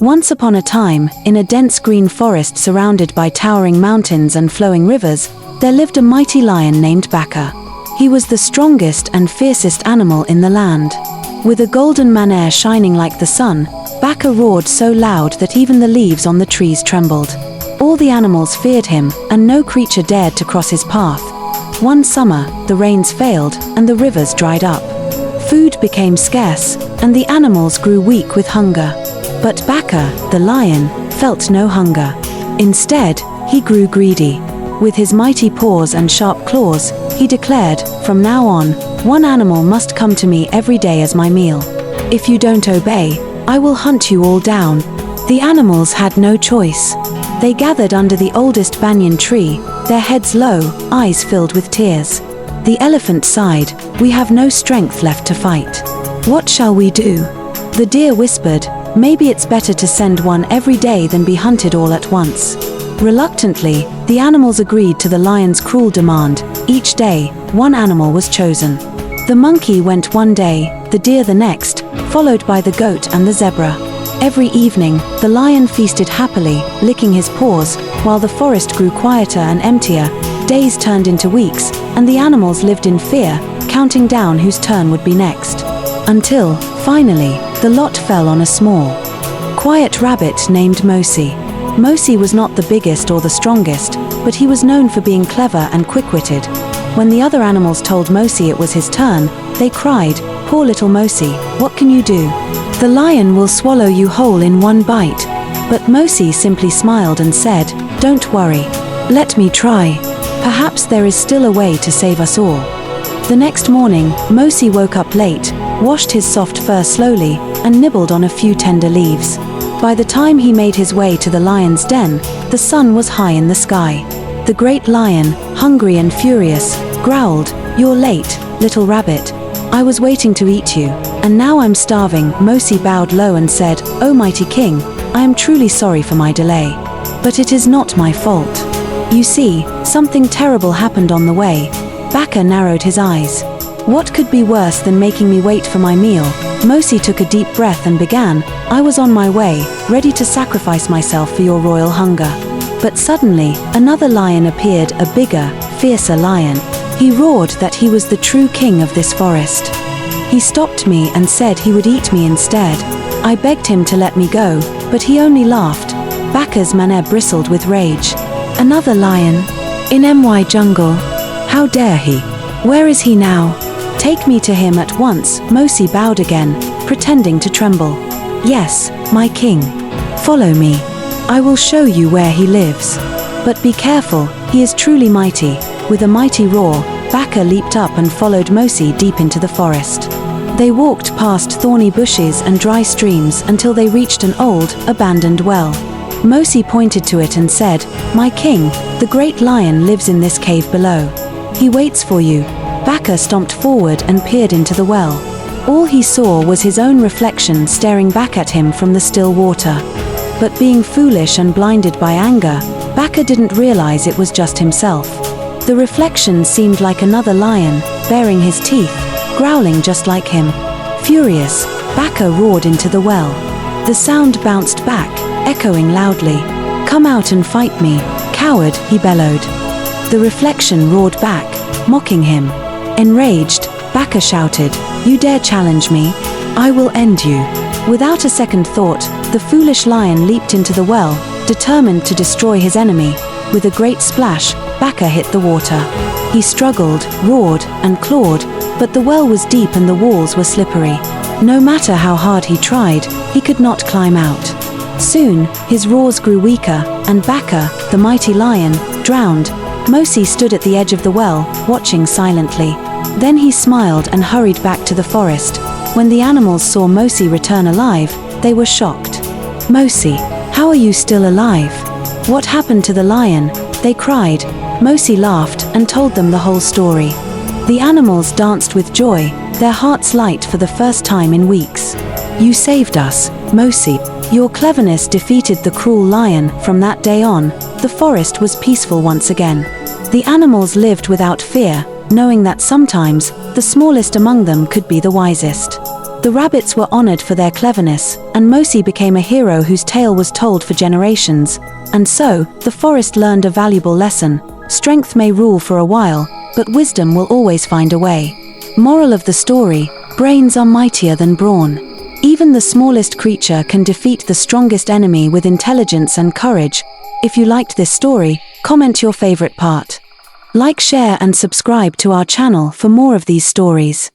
Once upon a time, in a dense green forest surrounded by towering mountains and flowing rivers, there lived a mighty lion named Baka. He was the strongest and fiercest animal in the land. With a golden mane shining like the sun, Baka roared so loud that even the leaves on the trees trembled. All the animals feared him, and no creature dared to cross his path. One summer, the rains failed, and the rivers dried up. Food became scarce, and the animals grew weak with hunger. But Baka, the lion, felt no hunger. Instead, he grew greedy. With his mighty paws and sharp claws, he declared, "From now on, one animal must come to me every day as my meal. If you don't obey, I will hunt you all down." The animals had no choice. They gathered under the oldest banyan tree, their heads low, eyes filled with tears. The elephant sighed, "We have no strength left to fight. What shall we do?" The deer whispered, "Maybe it's better to send one every day than be hunted all at once." Reluctantly, the animals agreed to the lion's cruel demand. Each day, one animal was chosen. The monkey went one day, the deer the next, followed by the goat and the zebra. Every evening, the lion feasted happily, licking his paws, while the forest grew quieter and emptier. Days turned into weeks, and the animals lived in fear, counting down whose turn would be next. Until, finally, the lot fell on a small, quiet rabbit named Mosi. Mosi was not the biggest or the strongest, but he was known for being clever and quick-witted. When the other animals told Mosi it was his turn, they cried, "Poor little Mosi, what can you do? The lion will swallow you whole in one bite." But Mosi simply smiled and said, "Don't worry. Let me try. Perhaps there is still a way to save us all." The next morning, Mosi woke up late, washed his soft fur slowly, and nibbled on a few tender leaves. By the time he made his way to the lion's den, the sun was high in the sky. The great lion, hungry and furious, growled, "You're late, little rabbit. I was waiting to eat you, and now I'm starving." Mosi bowed low and said, "O mighty king, I am truly sorry for my delay. But it is not my fault. You see, something terrible happened on the way." Baka narrowed his eyes. "What could be worse than making me wait for my meal?" Mosi took a deep breath and began, "I was on my way, ready to sacrifice myself for your royal hunger. But suddenly, another lion appeared, a bigger, fiercer lion. He roared that he was the true king of this forest. He stopped me and said he would eat me instead. I begged him to let me go, but he only laughed." Baka's mane bristled with rage. "Another lion? In my jungle? How dare he? Where is he now? Take me to him at once." Mosi bowed again, pretending to tremble. "Yes, my king. Follow me. I will show you where he lives. But be careful, he is truly mighty." With a mighty roar, Baka leaped up and followed Mosi deep into the forest. They walked past thorny bushes and dry streams until they reached an old, abandoned well. Mosi pointed to it and said, "My king, the great lion lives in this cave below. He waits for you." Baka stomped forward and peered into the well. All he saw was his own reflection staring back at him from the still water. But being foolish and blinded by anger, Baka didn't realize it was just himself. The reflection seemed like another lion, baring his teeth, growling just like him. Furious, Baka roared into the well. The sound bounced back, echoing loudly. "Come out and fight me, coward," he bellowed. The reflection roared back, mocking him. Enraged, Baka shouted, "You dare challenge me? I will end you." Without a second thought, the foolish lion leaped into the well, determined to destroy his enemy. With a great splash, Baka hit the water. He struggled, roared, and clawed, but the well was deep and the walls were slippery. No matter how hard he tried, he could not climb out. Soon, his roars grew weaker, and Baka, the mighty lion, drowned. Mosi stood at the edge of the well, watching silently. Then he smiled and hurried back to the forest. When the animals saw Mosi return alive, they were shocked. "Mosi, how are you still alive? What happened to the lion?" they cried. Mosi laughed and told them the whole story. The animals danced with joy, their hearts light for the first time in weeks. "You saved us, Mosi. Your cleverness defeated the cruel lion." From that day on, the forest was peaceful once again. The animals lived without fear, knowing that sometimes, the smallest among them could be the wisest. The rabbits were honored for their cleverness, and Mosi became a hero whose tale was told for generations. And so, the forest learned a valuable lesson. Strength may rule for a while, but wisdom will always find a way. Moral of the story: brains are mightier than brawn. Even the smallest creature can defeat the strongest enemy with intelligence and courage. If you liked this story, comment your favorite part. Like, share and subscribe to our channel for more of these stories.